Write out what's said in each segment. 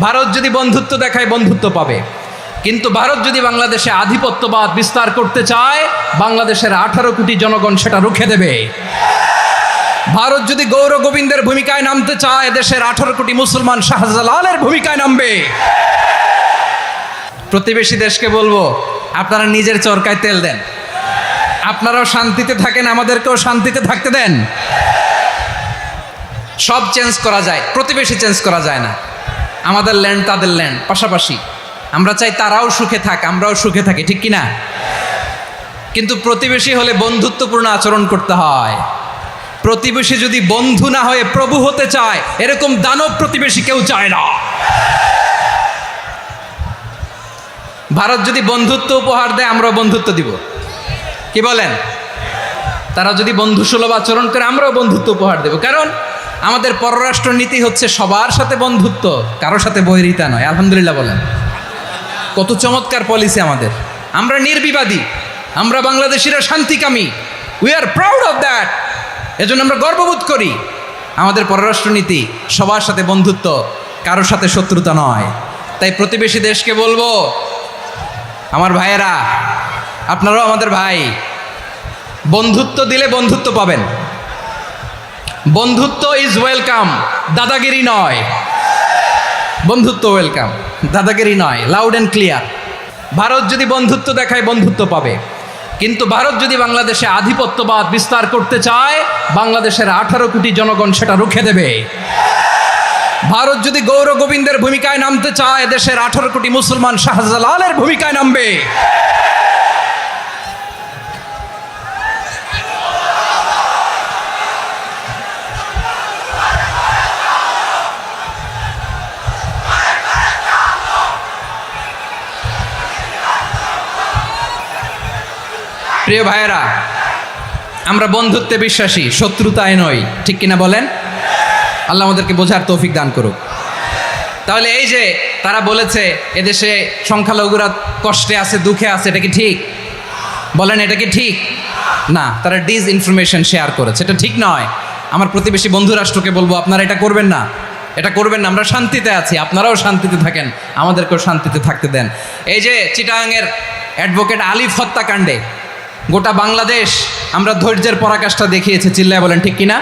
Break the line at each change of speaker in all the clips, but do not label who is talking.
ভারত যদি বন্ধুত্ব দেখায় বন্ধুত্ব পাবে, কিন্তু ভারত যদি বাংলাদেশে আধিপত্যবাদ বিস্তার করতে চায়, বাংলাদেশের 18 কোটি জনগণ সেটা রুখে দেবে। ভারত যদি গৌর গোবিন্দের ভূমিকায় নামতে চায়, দেশের 18 কোটি মুসলমান শাহজালালের ভূমিকায় নামবে। প্রতিবেশী দেশকে বলবো, আপনারা নিজের চরকায় তেল দেন, আপনারাও শান্তিতে থাকেন, আমাদেরকেও শান্তিতে থাকতে দেন। সব চেঞ্জ করা যায়, প্রতিবেশী চেঞ্জ করা যায় না। আমাদের ল্যান্ড তাদের ল্যান্ড পাশাপাশি, আমরা চাই তারাও সুখে থাক, আমরাও সুখে থাকি, ঠিক কিনা? কিন্তু প্রতিবেশী হলে বন্ধুত্বপূর্ণ আচরণ করতে হয়। প্রতিবেশী যদি বন্ধু না হয়ে প্রভু হতে চায়, এরকম দানব প্রতিবেশী কেউ চায় না। ভারত যদি বন্ধুত্ব উপহার দেয়, আমরাও বন্ধুত্ব দিব, কি বলেন? তারা যদি বন্ধুসুলভ আচরণ করে, আমরাও বন্ধুত্ব উপহার দেব। কারণ আমাদের পররাষ্ট্র নীতি হচ্ছে সবার সাথে বন্ধুত্ব, কারোর সাথে বৈরিতা নয়। আলহামদুলিল্লাহ বলেন, কত চমৎকার পলিসি আমাদের। আমরা নির্বিবাদী, আমরা বাংলাদেশিরা শান্তিকামী, we are proud of that. এজন্য আমরা গর্ববোধ করি। আমাদের পররাষ্ট্র নীতি সবার সাথে বন্ধুত্ব, কারোর সাথে শত্রুতা নয়। তাই প্রতিবেশী দেশকে বলবো, আমার ভাইয়েরা, আপনারাও আমাদের ভাই, বন্ধুত্ব দিলে বন্ধুত্ব পাবেন। বন্ধুত্ব ইজ ওয়েলকাম, দাদাগিরি নয়। বন্ধুত্ব ওয়েলকাম, দাদাগিরি নয়, লাউড অ্যান্ড ক্লিয়ার। ভারত যদি বন্ধুত্ব দেখায় বন্ধুত্ব পাবে, কিন্তু ভারত যদি বাংলাদেশে আধিপত্যবাদ বিস্তার করতে চায়, বাংলাদেশের 18 কোটি জনগণ সেটা রুখে দেবে। ভারত যদি গৌর গোবিন্দের ভূমিকায় নামতে চায়, দেশের 18 কোটি মুসলমান শাহজালালের ভূমিকায় নামবে। প্রিয় ভাইয়েরা, আমরা বন্ধুত্বে বিশ্বাসী, শত্রুতায় নই, ঠিক কিনা বলেন? আল্লাহ আমাদেরকে বোঝার তৌফিক দান করুক। তাহলে এই যে তারা বলেছে এদেশে সংখ্যালঘুরা কষ্টে আছে, দুঃখে আছে, এটা কি ঠিক? বলেন, এটা কি ঠিক? না, তারা ডিস ইনফরমেশন শেয়ার করেছে, এটা ঠিক নয়। আমার প্রতিবেশী বন্ধু রাষ্ট্রকে বলবো, আপনারা এটা করবেন না, এটা করবেন না। আমরা শান্তিতে আছি, আপনারাও শান্তিতে থাকেন, আমাদেরকেও শান্তিতে থাকতে দেন। এই যে চিটাগাংয়ের অ্যাডভোকেট আলিফ হত্যাকাণ্ডে গোটা বাংলাদেশ আমরা ধৈর্যের পরাকাষ্ঠা দেখিয়েছে, চিল্লায় বলেন ঠিক কিনা?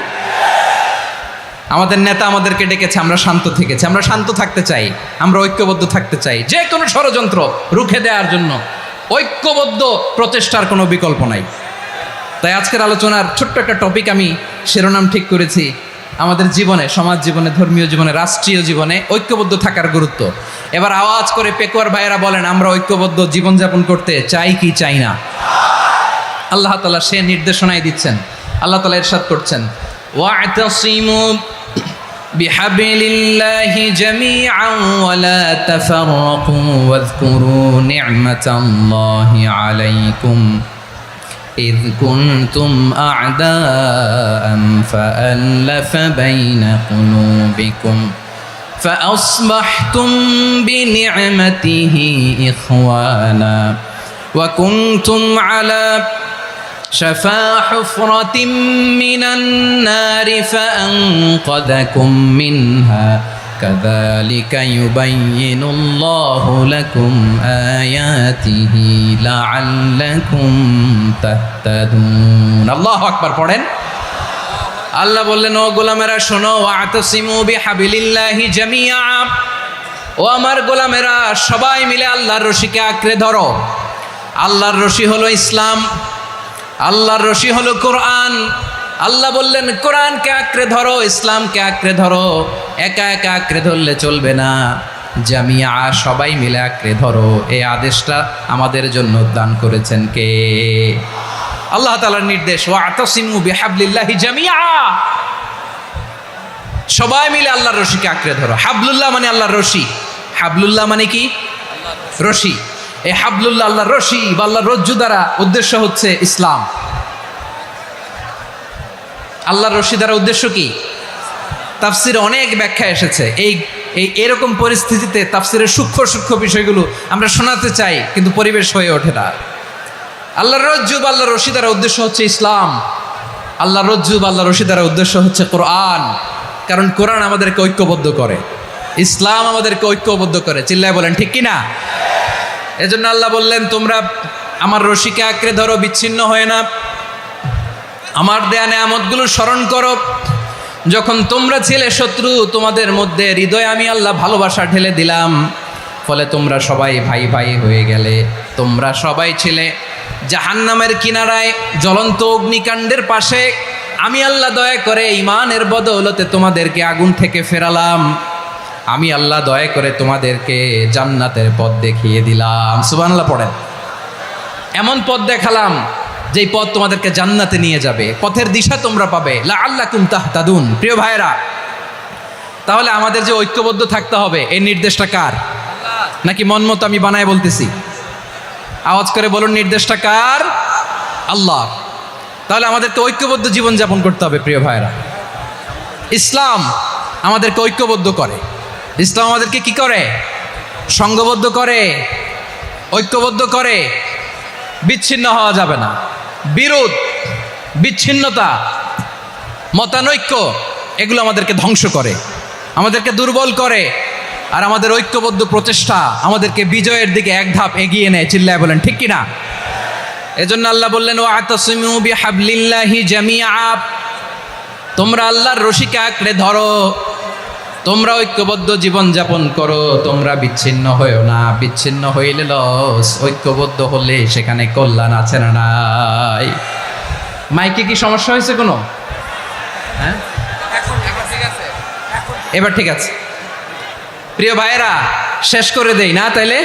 আমাদের নেতা আমাদেরকে ডেকেছে, আমরা শান্ত থেকেছি। আমরা শান্ত থাকতে চাই, আমরা ঐক্যবদ্ধ থাকতে চাই। যে কোনো ষড়যন্ত্র রুখে দেওয়ার জন্য ঐক্যবদ্ধ প্রচেষ্টার কোনো বিকল্প নাই। তাই আজকের আলোচনার ছোট্ট একটা টপিক আমি শিরোনাম ঠিক করেছি, আমাদের জীবনে, সমাজ জীবনে, ধর্মীয় জীবনে, রাষ্ট্রীয় জীবনে ঐক্যবদ্ধ থাকার গুরুত্ব। এবার আওয়াজ করে পেকুয়ার ভাইয়েরা বলেন, আমরা ঐক্যবদ্ধ জীবনযাপন করতে চাই কি চাই না? আল্লাহ তাআলা সে নির্দেশনাই দিচ্ছেন। আল্লাহ তাআলা ইরশাদ করছেন, ওয়া'তাসিমু বিহাবলিল্লাহি জামিআন ওয়া লা তাফাররাকু ওয়াযকুরু নি'মাতাল্লাহি আলাইকুম إذ كنتم أعداء فألف بين قلوبكم فأصبحتم بنعمته إخوانا وكنتم على شفا حفرة من النار فأنقذكم منها كذلك يبين الله لكم آياته لعلكم تهتدون الله أكبر পড়েন। আল্লাহ বললেন, ও গোলামেরা শোনো, ওয়া'তাসিমু বিহাবলিল্লাহি জামিআ, ও আমার গোলামেরা সবাই মিলে আল্লাহর রশিকে আঁকড়ে ধরো। আল্লাহর রশি হলো ইসলাম, আল্লাহর রশি হলো কোরআন। আল্লাহ বললেন, কোরআনকে আঁকড়ে ধরো, ইসলামকে আঁকড়ে ধরো। একা একা আঁকড়ে ধরলে চলবে না, জামিয়া, সবাই মিলে আঁকড়ে ধরো। এই আদেশটা আমাদের জন্য দান করেছেন কে? আল্লাহ তাআলার নির্দেশ, ওয়া'তাসিমু বিহাবলিল্লাহি জামিআ, সবাই মিলে আল্লাহর রশিকে আঁকড়ে ধরো। হাবলুল্লাহ মানে আল্লাহর রশি, হাবলুল্লাহ মানে কি? রশি। এই হাবলুল্লাহ, আল্লাহর রশি বা আল্লাহর রজ্জু দ্বারা উদ্দেশ্য হচ্ছে ইসলাম। আল্লাহর রশি দ্বারা উদ্দেশ্য কি? তাফসিরে অনেক ব্যাখ্যা এসেছে। এরকম পরিস্থিতিতে তাফসিরের সূক্ষ্ম সূক্ষ্ম বিষয়গুলো আমরা শোনাতে চাই, কিন্তু পরিবেশ হয়ে ওঠে না। আল্লাহর রজ্জু বা আল্লাহর রশি দ্বারা উদ্দেশ্য হচ্ছে ইসলাম। আল্লাহর রজ্জু বা আল্লাহর রশি দ্বারা উদ্দেশ্য হচ্ছে কোরআন, কারণ কোরআন আমাদেরকে ঐক্যবদ্ধ করে। ইসলাম আমাদেরকে ঐক্যবদ্ধ করে, চিল্লায় বলেন ঠিক কি না? এজন্য আল্লাহ বললেন, তোমরা আমার রশিকে আঁকড়ে ধরো, বিচ্ছিন্ন হয়ে না, আমার দেয়া নেয়ামতগুলো স্মরণ করো। যখন তোমরা ছিলে শত্রু, তোমাদের মধ্যে হৃদয়ে আমি আল্লাহ ভালোবাসা ঢেলে দিলাম, ফলে তোমরা সবাই ভাই ভাই হয়ে গেলে। তোমরা সবাই ছিলে জাহান্নামের কিনারায় জ্বলন্ত অগ্নিকাণ্ডের পাশে, আমি আল্লাহ দয়া করে ঈমানের বদৌলতে তোমাদেরকে আগুন থেকে ফেরালাম। আমি আল্লাহ দয়া করে তোমাদেরকে জান্নাতের পথ দেখিয়ে দিলাম। সুবহানাল্লাহ পড়েন। এমন পথ দেখালাম যেই পথ তোমাদেরকে জান্নাতে নিয়ে যাবে, পথের দিশা তোমরা পাবে। লাআল্লাকুম তাহতাদুন। প্রিয় ভাইরা, তাহলে আমাদের যে ঐক্যবদ্ধ থাকতে হবে, এই নির্দেশটা কার? নাকি মন মতো আমি বানায় বলতেছি? আওয়াজ করে বলুন, নির্দেশটা কার? আল্লাহ। তাহলে আমাদেরকে ঐক্যবদ্ধ জীবন যাপন করতে হবে। প্রিয় ভাইরা, ইসলাম আমাদেরকে ঐক্যবদ্ধ করে। ইসলাম আমাদেরকে কি করে? সংঘবদ্ধ করে, ঐক্যবদ্ধ করে। বিচ্ছিন্ন হওয়া যাবে না। বিরোধ, বিচ্ছিন্নতা, মতানৈক্য, এগুলো আমাদেরকে ধ্বংস করে, আমাদেরকে দুর্বল করে। আর আমাদের ঐক্যবদ্ধ প্রচেষ্টা আমাদেরকে বিজয়ের দিকে এক ধাপ এগিয়ে নেয়। চিল্লায় বলেন ঠিক কিনা? এজন্য আল্লাহ বললেন, ওয়াতাসিমু বিহাবলিল্লাহি জামিআ। তোমরা আল্লাহর রশিকে আঁকড়ে ধরো, তোমরা ঐক্যবদ্ধ জীবন যাপন করো, তোমরা বিচ্ছিন্ন হয়েও না। বিচ্ছিন্ন হইলে লস, ঐক্যবদ্ধ হলে সেখানে কল্যাণ আছে না নাই? মাইকে কি সমস্যা হয়েছে কোনো? হ্যাঁ, এবার ঠিক আছে। প্রিয় ভাইয়েরা, শেষ করে দেই না? তাইলে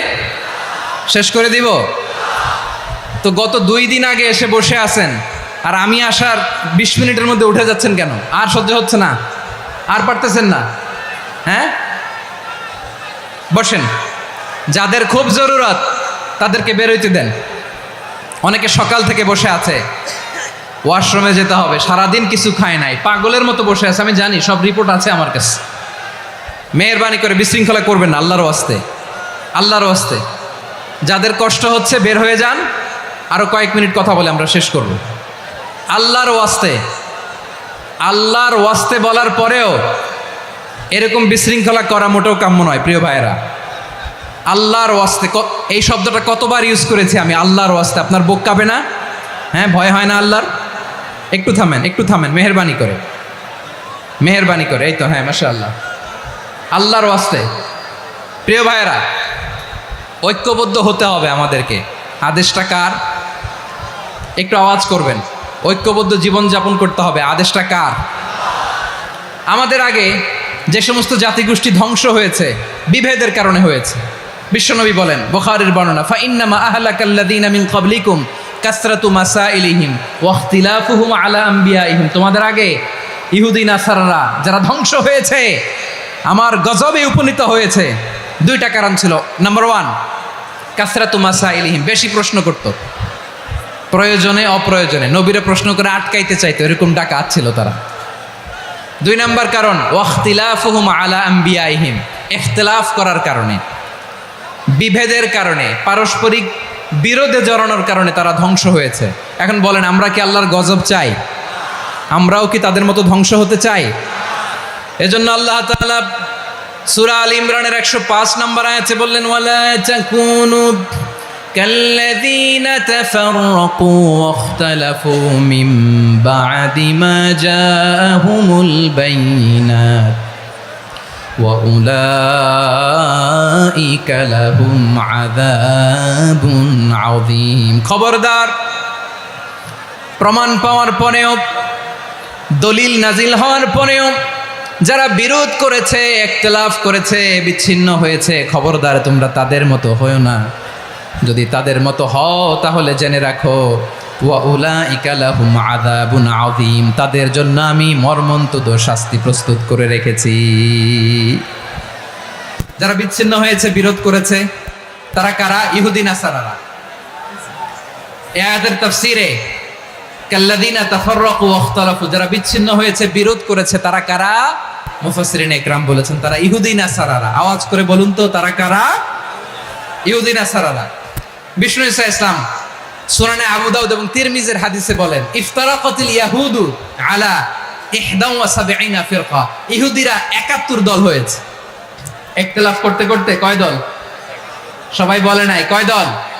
শেষ করে দিব তো। গত 2 দিন আগে এসে বসে আছেন, আর আমি আসার 20 মিনিটের মধ্যে উঠে যাচ্ছেন কেন? আর সহ্য হচ্ছে না? আর পারতেছেন না? হ্যাঁ, বসেন। যাদের খুব জরুরত তাদেরকে বের হইতে দেন। অনেকে সকাল থেকে বসে আছে, ওয়াশরুমে যেতে হবে, সারাদিন কিছু খায় নাই, পাগলের মতো বসে আছে। আমি জানি, সব রিপোর্ট আছে আমার কাছে। মেহেরবানি করে বিশৃঙ্খলা করবেন না, আল্লাহর ওয়াস্তে, আল্লাহর ওয়াস্তে। যাদের কষ্ট হচ্ছে বের হয়ে যান। আরো কয়েক মিনিট কথা বলে আমরা শেষ করব। আল্লাহর ওয়াস্তে, আল্লাহর ওয়াস্তে বলার পরেও এরকম বিশৃঙ্খলা করা মোটেও কাম্য নয়। প্রিয় ভাইয়েরা, আল্লাহর ওয়াস্তে, এই শব্দটা কতবার ইউজ করেছি আমি, আল্লাহর ওয়াস্তে। আপনার বুক কাঁপে না? হ্যাঁ, ভয় হয় না আল্লাহর? একটু থামেন, একটু থামেন, মেহেরবানি করে, মেহেরবানি করে। এই তো, হ্যাঁ, মাশাআল্লাহ। আল্লাহর ওয়াস্তে প্রিয় ভাইয়েরা, ঐক্যবদ্ধ হতে হবে আমাদেরকে। আদেশটা কার? একটু আওয়াজ করবেন। ঐক্যবদ্ধ জীবন যাপন করতে হবে, আদেশটা কার? আমাদের আগে যে সমস্ত জাতিগোষ্ঠী ধ্বংস হয়েছে, বিভেদের কারণে হয়েছে। বিশ্বনবী বলেন, বুখারীর বর্ণনা, ফাইন্নামা আহলাকাল্লাযীনা মিন ক্বাবলিকুম কাসরাতু মাসাইলিহিম ওয়া ইখতিলাফুহুম আলা আম্বিয়াইহিম। তোমাদের আগে ইহুদি নাসারারা যারা ধ্বংস হয়েছে, আমার গজবে উপনীত হয়েছে, 2টা কারণ ছিল। নাম্বার 1, কাসরাতু মাসাইলিহিম, বেশি প্রশ্ন করত, প্রয়োজনে অপ্রয়োজনে নবীরে প্রশ্ন করে আটকাইতে চাইতো, এরকম ডাকাত ছিল তারা। 2 নাম্বার কারণ, ওয়াখতিলাফুহুম আলা আম্বিয়াইহিম, ইখতিলাফ করার কারণে, বিভেদের কারণে, পারস্পরিক বিরোধে জড়ানোর কারণে তারা ধ্বংস হয়েছে। এখন বলেন, আমরা কি আল্লাহর গজব চাই? আমরাও কি তাদের মতো ধ্বংস হতে চাই? এজন্য আল্লাহ তাআলা সূরা আল ইমরানের 105 নম্বর আয়াতে বললেন, ওয়ালা তাকুনু কাল্লাযীনা তাফাররাকু ওয়াখতালাফু মিন বা'দি মা জাআহুমুল বাইয়িনাত ওয়া উলাইকা লাহুম আযাবুন আযীম। খবরদার, প্রমাণ পাওয়ার পরেও, দলিল নাজিল হওয়ার পরেও যারা বিরোধ করেছে, ইখতিলাফ করেছে, বিচ্ছিন্ন হয়েছে, খবরদার তোমরা তাদের মতো হও না। যদি তাদের মতো হও তাহলে জেনে রাখো, ওয়া উলাইকা লাহুম আযাবুন আযীম, তাদের জন্য আমি মর্মন্তুদ শাস্তি প্রস্তুত করে রেখেছি। যারা বিচ্ছিন্ন হয়েছে, বিরোধ করেছে, তারা কারা? ইহুদি নাসারারা। এই আয়াতের তাফসীরে কাল্লাযীনা তাফাররাকু ওয়াখতালাফু, যারা বিচ্ছিন্ন হয়েছে, বিরোধ করেছে, তারা কারা? মুফাসসিরিন ইকরাম বলেছেন তারা ইহুদি নাসারারা। আওয়াজ করে বলুন তো, তারা কারা? ইহুদি নাসারারা। বিষ্ণু ঈসা ইসলাম সুনানে আবু দাউদ এবং তিরমিজির হাদিসে বলেন, ইফতারাকাতিল ইয়াহুদু আলা 71 ফিরকা, ইহুদিরা 71 দল হয়েছে। ইখতিলাফ করতে করতে কয় দল? সবাই বলে নাই, কয় দল?